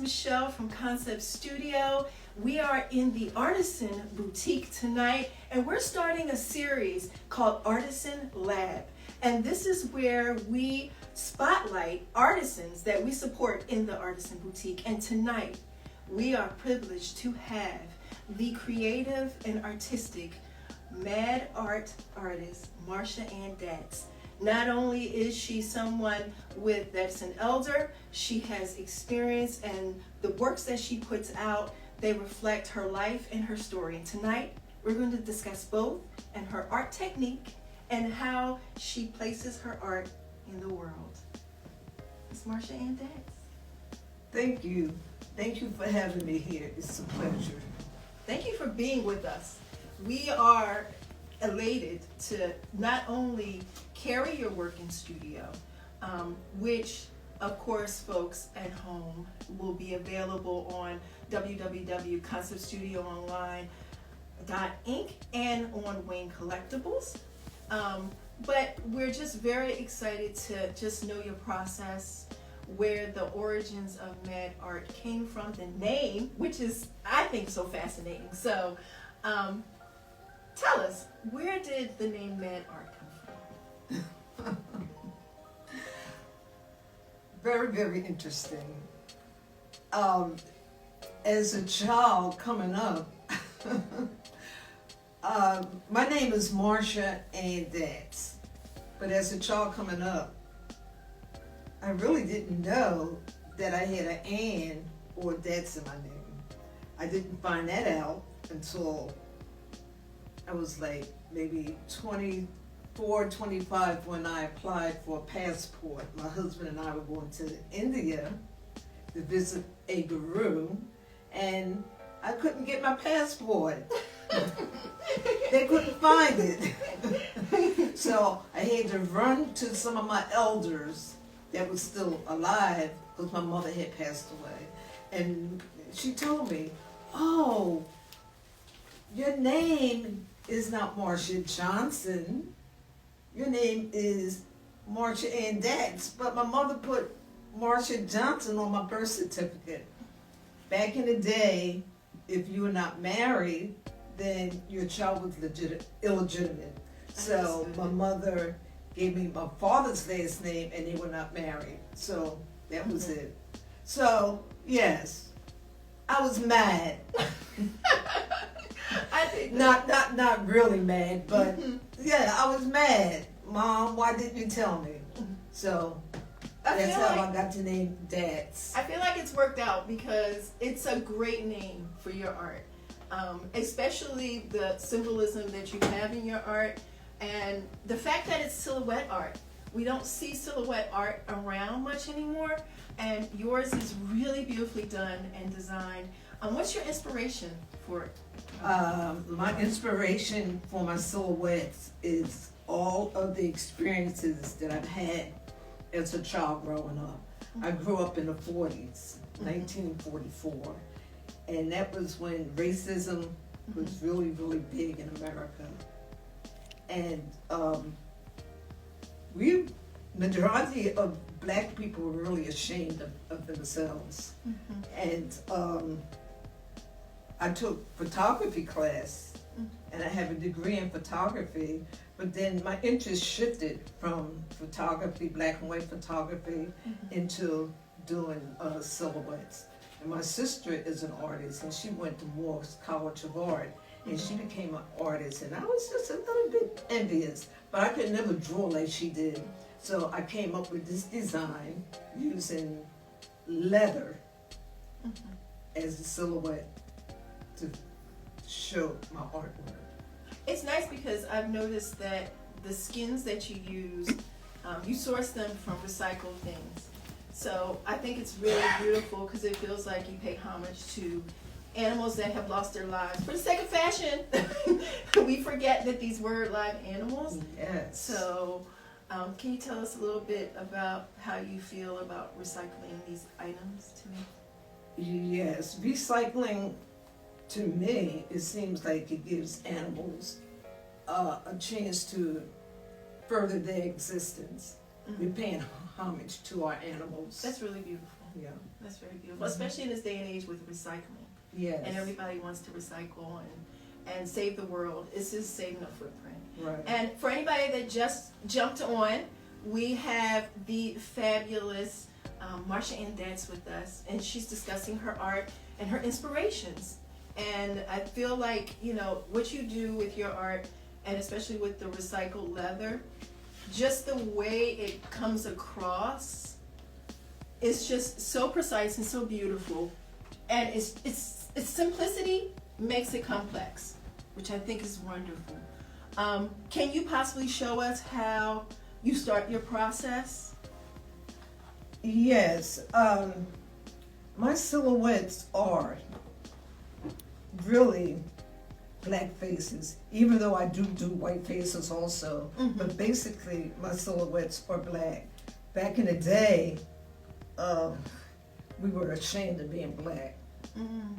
Michelle from Concept Studio. We are in the Artisan Boutique tonight, and we're starting a series called Artisan Lab. And this is where we spotlight artisans that we support in the Artisan Boutique. And tonight, we are privileged to have the creative and artistic mad art artist, Marsha Ann Datz. Not only is she someone that's an elder, she has experience, and the works that she puts out, they reflect her life and her story. And tonight, we're going to discuss both, and her art technique and how she places her art in the world. It's Marsha Ann Datz. Thank you. Thank you for having me here. It's a pleasure. Thank you for being with us. We are elated to not only carry your work in studio, which of course folks at home will be available on www.conceptstudioonline.inc and on Wayne Collectibles. But we're just very excited to just know your process, where the origins of Mad Art came from, the name, which is, I think, so fascinating. So tell us, where did the name Mad Art come from? Very, very interesting. As a child coming up, my name is Marsha Ann Datz, but as a child coming up, I really didn't know that I had an Ann or Datz in my name. I didn't find that out until I was like maybe 24, 25 when I applied for a passport. My husband and I were going to India to visit a guru, and I couldn't get my passport. They couldn't find it. So I had to run to some of my elders that was still alive, because my mother had passed away. And she told me, oh, your name is not Marsha Johnson. Your name is Marsha Ann Datz. But my mother put Marsha Johnson on my birth certificate. Back in the day, if you were not married, then your child was illegitimate. So my mother gave me my father's last name, and they were not married. So that was it. So yes, I was mad. I think not really mad, but yeah, I was mad. Mom, why didn't you tell me? So that's how I got the name Datz. I feel like it's worked out because it's a great name for your art, especially the symbolism that you have in your art. And the fact that it's silhouette art. We don't see silhouette art around much anymore, and yours is really beautifully done and designed. What's your inspiration for it? My inspiration for my silhouettes is all of the experiences that I've had as a child growing up. I grew up in the 40s, 1944, and that was when racism was really, really big in America. And majority of black people were really ashamed of themselves. And I took photography class, and I have a degree in photography, but then my interest shifted from photography, black and white photography, into doing silhouettes. And my sister is an artist, and she went to Morse College of Art, and she became an artist, and I was just a little bit envious, but I could never draw like she did. So I came up with this design using leather as a silhouette to show my artwork. It's nice because I've noticed that the skins that you use, you source them from recycled things. So I think it's really beautiful because it feels like you pay homage to animals that have lost their lives. For the sake of fashion, we forget that these were live animals. Yes. So can you tell us a little bit about how you feel about recycling these items to me? Yes, recycling, to me, it seems like it gives animals a chance to further their existence. We're paying homage to our animals. That's really beautiful. Yeah. That's very beautiful, especially in this day and age with recycling. Yes. And everybody wants to recycle and save the world. It's just saving a footprint. Right. And for anybody that just jumped on, we have the fabulous Marsha Ann Dance with us, and she's discussing her art and her inspirations. And I feel like, you know, what you do with your art, and especially with the recycled leather, just the way it comes across, it's just so precise and so beautiful. And it's simplicity makes it complex, which I think is wonderful. Can you possibly show us how you start your process? Yes. My silhouettes are really black faces, even though I do white faces also. Mhm. But basically, my silhouettes are black. Back in the day, we were ashamed of being black. Mm,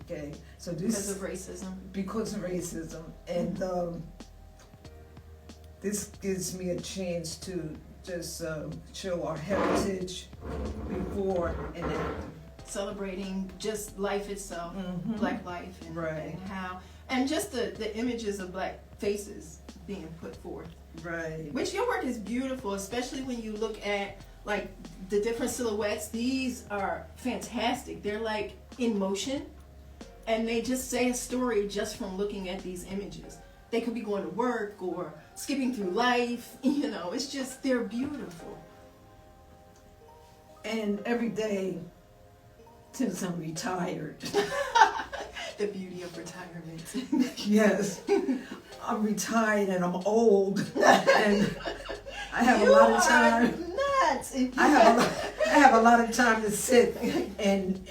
Okay, so because this of racism. because of racism, and this gives me a chance to just show our heritage before and after. Celebrating just life itself, Mhm. black life, and, Right. and how, and just the images of black faces being put forth. Right. Which your work is beautiful, especially when you look at like the different silhouettes. These are fantastic. They're like in motion, and they just say a story just from looking at these images. They could be going to work or skipping through life. You know, it's just, they're beautiful. And every day, since I'm retired, The beauty of retirement. yes, I'm retired and I'm old, and I have a lot of time. Nuts. I have a lot of time to sit and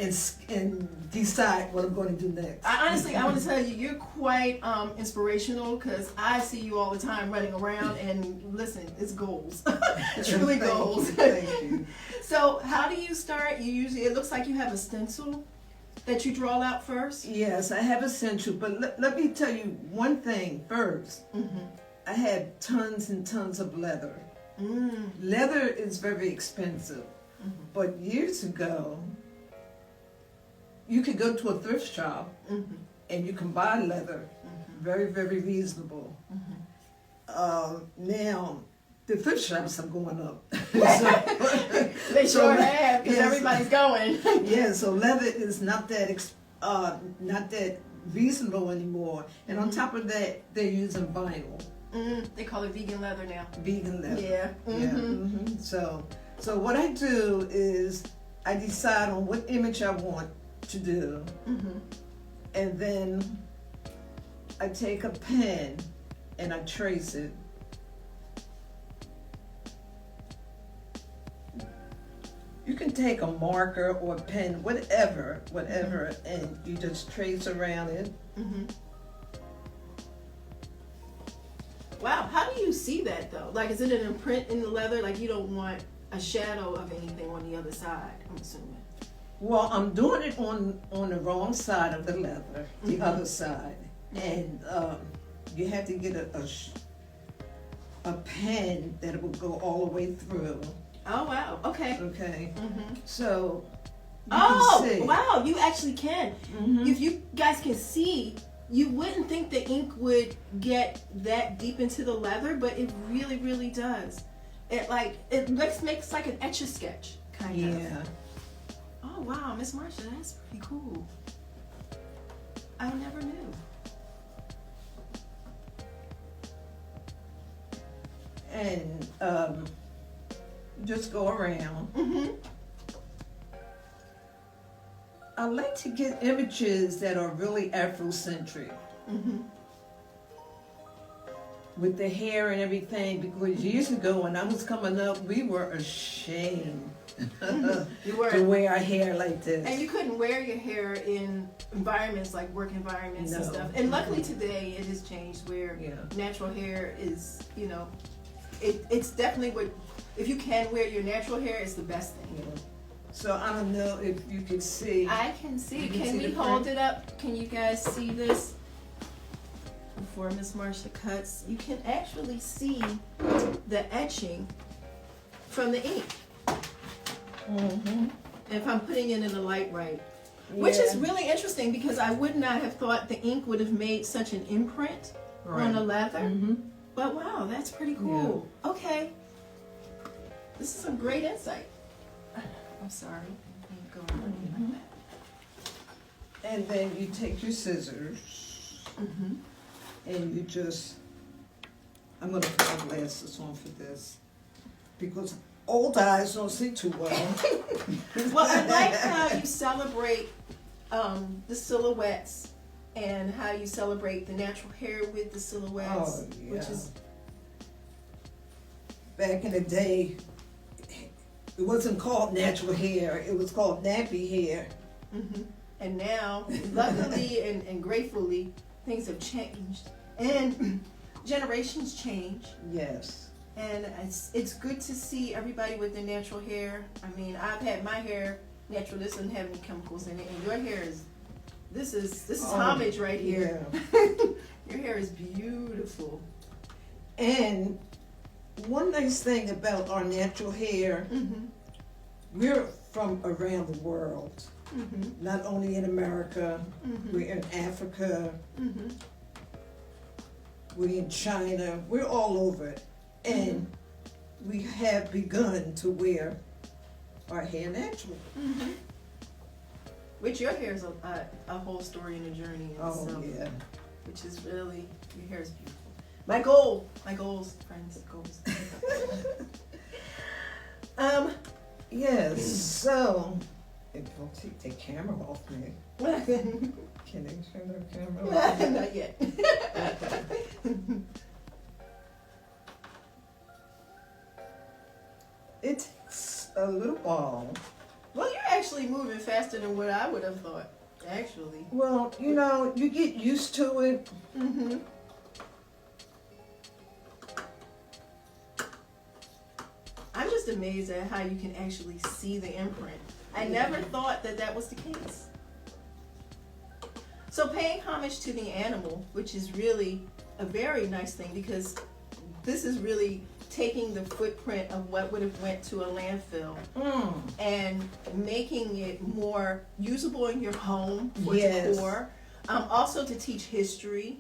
decide what I'm going to do next. Honestly, I want to tell you, you're quite inspirational, because I see you all the time running around, and listen, it's goals. Truly Thank goals. you, thank you. So how do you start? You usually, it looks like you have a stencil that you draw out first. Yes, I have essential, but let me tell you one thing first. Mm-hmm. I had tons and tons of leather. Mm. Leather is very expensive, Mm-hmm. but years ago, you could go to a thrift shop Mm-hmm. and you can buy leather, Mm-hmm. very, very reasonable. Mm-hmm. Now, the thrift shops are going up. They So, sure have, because yes. everybody's going. Yeah, so leather is not that reasonable anymore. And on top of that, they're using vinyl, They call it vegan leather now. vegan leather. Yeah. Mm-hmm. Mhm. So what I do is I decide on what image I want to do, Mm-hmm. and then I take a pen and I trace it. You can take a marker or a pen, whatever, and you just trace around it. Mm-hmm. Wow, how do you see that though? Like, is it an imprint in the leather? Like, you don't want a shadow of anything on the other side, I'm assuming. Well, I'm doing it on the wrong side of the leather, the Mhm. other side, and you have to get a pen that will go all the way through. Oh, wow, okay. Okay, Mm-hmm. so you Oh, can see. wow, you actually can. Mhm. If you guys can see, you wouldn't think the ink would get that deep into the leather, but it really, really does. It makes like an Etch-a-Sketch, kind of. Yeah. Oh, wow, Miss Marsha, that's pretty cool. I never knew. And just go around. Mm-hmm. I like to get images that are really Afrocentric Mm-hmm. with the hair and everything, because years ago when I was coming up, we were ashamed You were. to wear our hair like this. And you couldn't wear your hair in environments like work environments and No. stuff. And luckily today it has changed where Yeah. natural hair is, it's definitely what, if you can wear your natural hair, it's the best thing. Yeah. So I don't know if you can see. I can see. You can Can see we the hold print? it up? Can you guys see this? Before Miss Marsha cuts, you can actually see the etching from the ink. Mhm. if I'm putting it in the light right. Which is Yeah. really interesting because I would not have thought the ink would have made such an imprint on the leather. Mm-hmm. But wow, that's pretty cool. Okay. This is some great insight. I'm sorry. I can't go on like that. And then you take your scissors Mm-hmm. and you just, I'm gonna put my glasses on for this because old eyes don't see too well. Well, I like how you celebrate the silhouettes and how you celebrate the natural hair with the silhouettes, Oh, yeah. which is Back in the day, it wasn't called natural hair, it was called nappy hair. mhm. And now, luckily and gratefully, things have changed and generations change. Yes. And it's good to see everybody with their natural hair. I mean, I've had my hair natural. This doesn't have any chemicals in it, and your hair is. This is Oh, homage right here. Yeah. Your hair is beautiful. And one nice thing about our natural hair, Mhm. we're from around the world. Mhm. Not only in America, Mhm. we're in Africa, Mhm. we're in China, we're all over it. And we have begun to wear our hair natural. Mhm. Which your hair is a whole story and a journey in Oh, itself. yeah. Which is really, your hair is beautiful. My goals, friends, goals. Yes, so, if you'll take the camera off me, Not can they turn their camera off? yet. It takes a little while. Well, you're actually moving faster than what I would have thought, actually. Well, you know, you get used to it. Mm-hmm. I'm just amazed at how you can actually see the imprint. I never thought that that was the case. So paying homage to the animal, which is really a very nice thing because this is really taking the footprint of what would have went to a landfill and making it more usable in your home for Yes. decor. Also to teach history.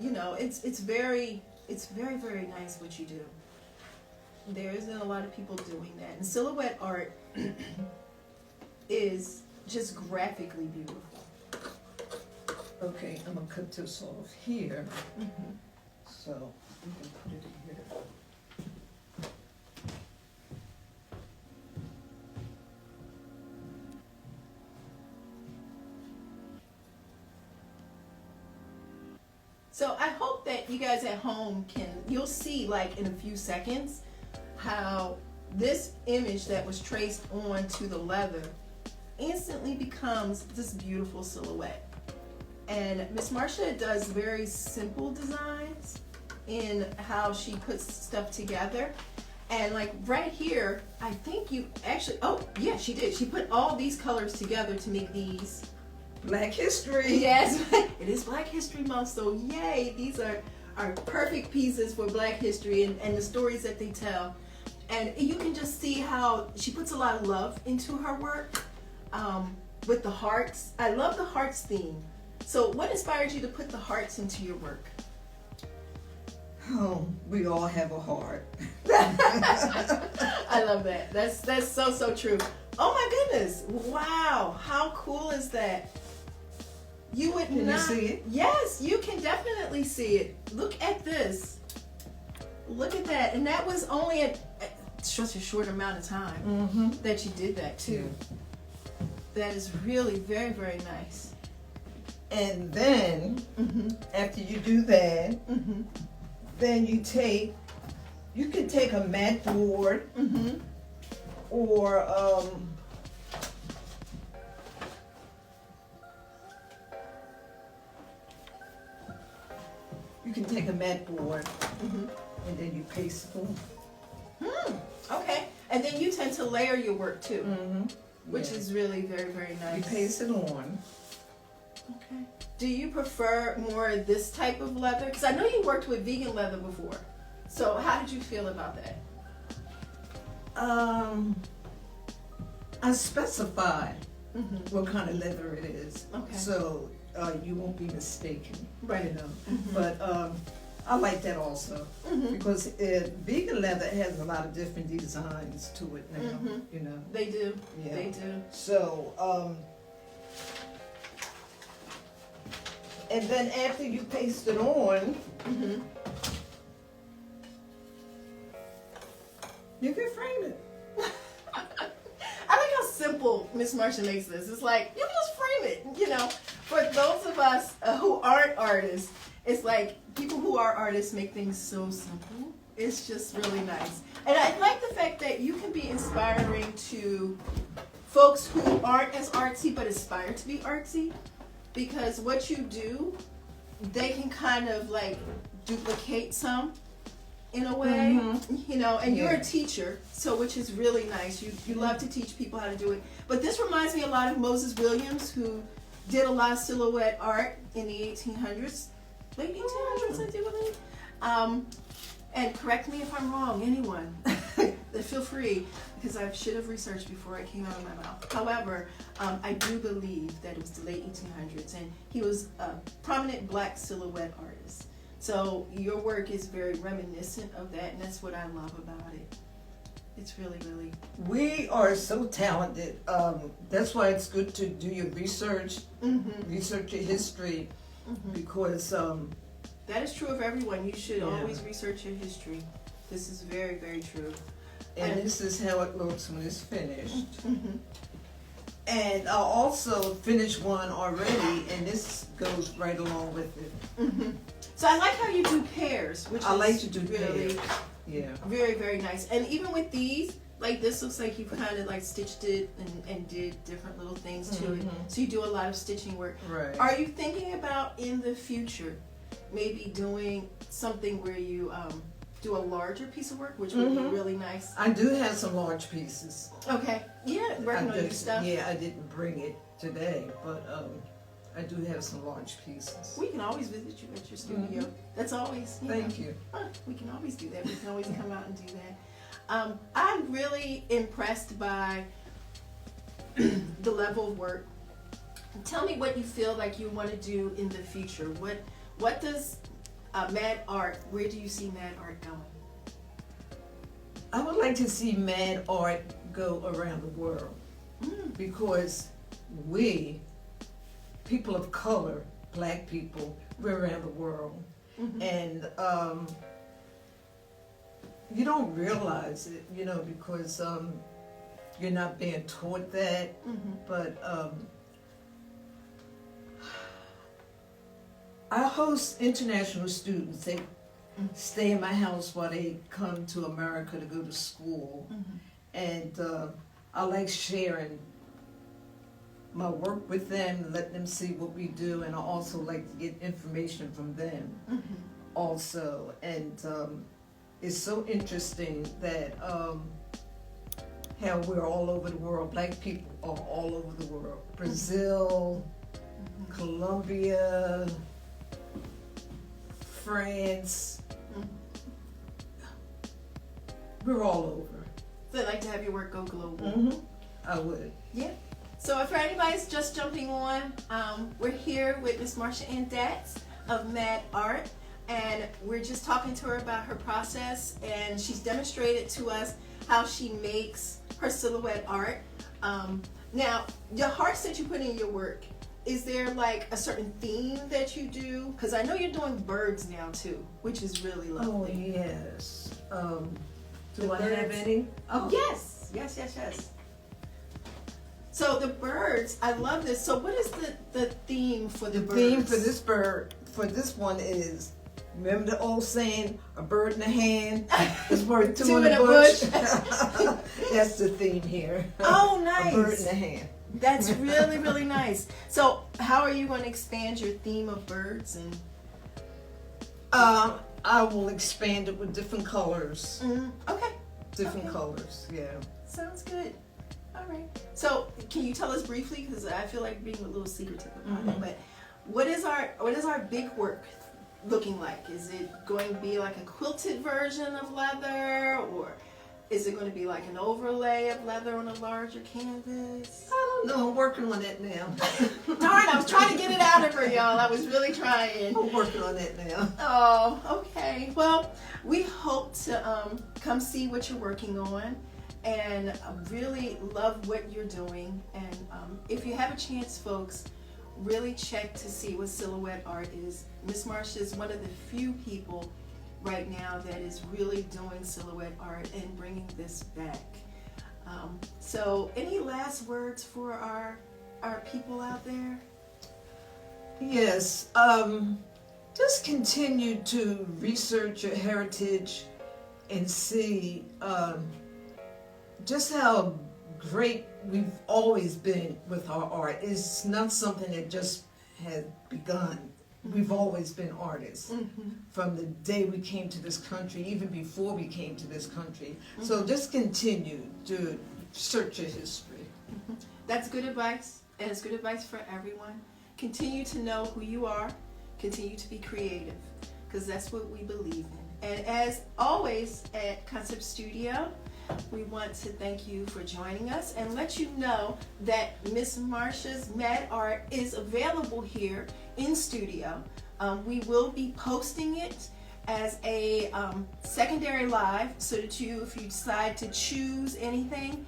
You know, it's very very nice what you do. There isn't a lot of people doing that, and silhouette art is just graphically beautiful. Okay, I'm gonna cut this off here, Mm-hmm. so we can put it in here. So I hope that you guys at home you'll see like in a few seconds how this image that was traced onto the leather instantly becomes this beautiful silhouette. And Miss Marcia does very simple designs in how she puts stuff together. And like right here, I think you actually, oh yeah, she did. She put all these colors together to make these. Black history. Yes, it is Black History Month, so yay, these are perfect pieces for Black history and the stories that they tell. And you can just see how she puts a lot of love into her work with the hearts. I love the hearts theme. So what inspired you to put the hearts into your work? Oh, we all have a heart. I love that. That's so true. Oh my goodness. Wow. How cool is that? You would Can not you see it? Yes, you can definitely see it. Look at this. Look at that. And that was only such a short amount of time Mm-hmm. that you did that too. That is really very, very nice. And then, Mm-hmm. after you do that, Mm-hmm. then you can take a mat board Mm-hmm. or you can take a mat board Mm-hmm. and then you paste them. Okay. And then you tend to layer your work too, Mm-hmm. which is really very, very You nice. paste it on. Okay. Do you prefer more this type of leather? Because I know you worked with vegan leather before. So how did you feel about that? I specify Mhm. what kind of leather it is, Okay. so you won't be mistaken. Right. You know, Mhm. but I like that also Mhm. because vegan leather has a lot of different designs to it now. Mhm. You know. They do. Yeah. They do. So, and then after you paste it on, Mhm. you can frame it. I like how simple Miss Marsha makes this. It's like, you just frame it, you know. For those of us who aren't artists, it's like people who are artists make things so simple. It's just really nice. And I like the fact that you can be inspiring to folks who aren't as artsy but aspire to be artsy. Because what you do, they can kind of like duplicate some in a way, you know, and you're Yeah. a teacher, so which is really nice. You love to teach people how to do it. But this reminds me a lot of Moses Williams, who did a lot of silhouette art in the 1800s, late 1800s, I do believe. And correct me if I'm wrong, anyone. Feel free, because I should have researched before it came out of my mouth. However, I do believe that it was the late 1800s, and he was a prominent black silhouette artist. So your work is very reminiscent of that, and that's what I love about it. It's really, really. We are so talented. That's why it's good to do your research, Mm-hmm. research your history, Mm-hmm. because That is true of everyone. You should Yeah. always research your history. This is very, very true. and this is how it looks when it's finished. Mm-hmm. And I also finished one already, and this goes right along with it. Mm-hmm. So I like how you do pairs, which I is like to do really pairs. Yeah. very, very nice. And even with these, like this looks like you've kind of like stitched it and did different little things to it. Mhm. So you do a lot of stitching work. Right. Are you thinking about in the future maybe doing something where you do a larger piece of work, which would be Mhm. really nice? I do have some large pieces. Okay. Yeah, working I on new just- stuff. Yeah, I didn't bring it today, but I do have some large pieces. We can always visit you at your studio. That's always. You know. Thank you. We can always do that. We can always come out and do that. I'm really impressed by the level of work. Tell me what you feel like you want to do in the future. What does Mad Art? Where do you see Mad Art going? I would like to see Mad Art go around the world because we, people of color, black people, we're around the world. Mhm. And you don't realize it, you know, because you're not being taught that. Mhm. But I host international students. They stay in my house while they come to America to go to school. Mhm. And I like sharing my work with them and let them see what we do. And I also like to get information from them Mhm. also. And it's so interesting that how we're all over the world. Black people are all over the world. Brazil, Mhm. Colombia, France. Mhm. We're all over. So I'd like to have your work go global. Mm-hmm. I would. Yeah. So if anybody's just jumping on, we're here with Miss Marsha Ann Datz of Mad Art, and we're just talking to her about her process, and she's demonstrated to us how she makes her silhouette art. Now, the hearts that you put in your work, is there like a certain theme that you do? Because I know you're doing birds now too, which is really Oh, lovely. yes. Do The I have birds. any? Oh, Yes, yes, yes, yes. So the birds, I love this. So what is the theme for the The birds? theme for this bird, for this one is, remember the old saying, a bird in the hand is worth two in the bush? That's the theme here. Oh, A bird in nice. the hand. That's really, really nice. So how are you going to expand your theme of birds? And I will expand it with different colors. okay, Different Okay. colors, yeah. sounds good. All right. So can you tell us briefly, because I feel like being a little secretive about it, Mhm. but what is our big work looking like? Is it going to be like a quilted version of leather, or Is it going to be like an overlay of leather on a larger canvas? I don't know. I'm working on that now. Darn, I was trying to get it out of her, y'all. I was really trying. I'm working on that now. Oh, okay. Well, we hope to come see what you're working on, and really love what you're doing. And if you have a chance, folks, really check to see what silhouette art is. Miss Marsha is one of the few people right now that is really doing silhouette art and bringing this back. So any last words for our people out there? Yes. Just continue to research your heritage and see just how great we've always been with our art. It's not something that just had begun. We've always been artists from the day we came to this country, even before we came to this country. So just continue to search your history. That's good advice, and it's good advice for everyone. Continue to know who you are. Continue to be creative, because that's what we believe in. And as always at Concept Studio, we want to thank you for joining us and let you know that Miss Marsha's Mad Art is available here in studio. We will be posting it as a secondary live, so that if you decide to choose anything,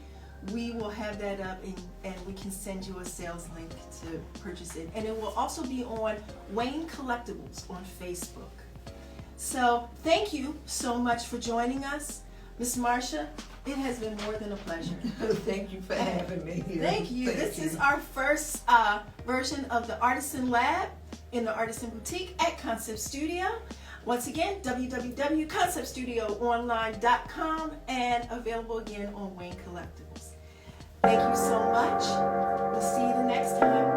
we will have that up, and we can send you a sales link to purchase it. And it will also be on Wayne Collectibles on Facebook. So thank you so much for joining us. Miss Marsha, it has been more than a pleasure. Thank you for having me here. Thank you. This is our first version of the Artisan Lab in the Artisan Boutique at Concept Studio. Once again, www.conceptstudioonline.com, and available again on Wayne Collectibles. Thank you so much. We'll see you the next time.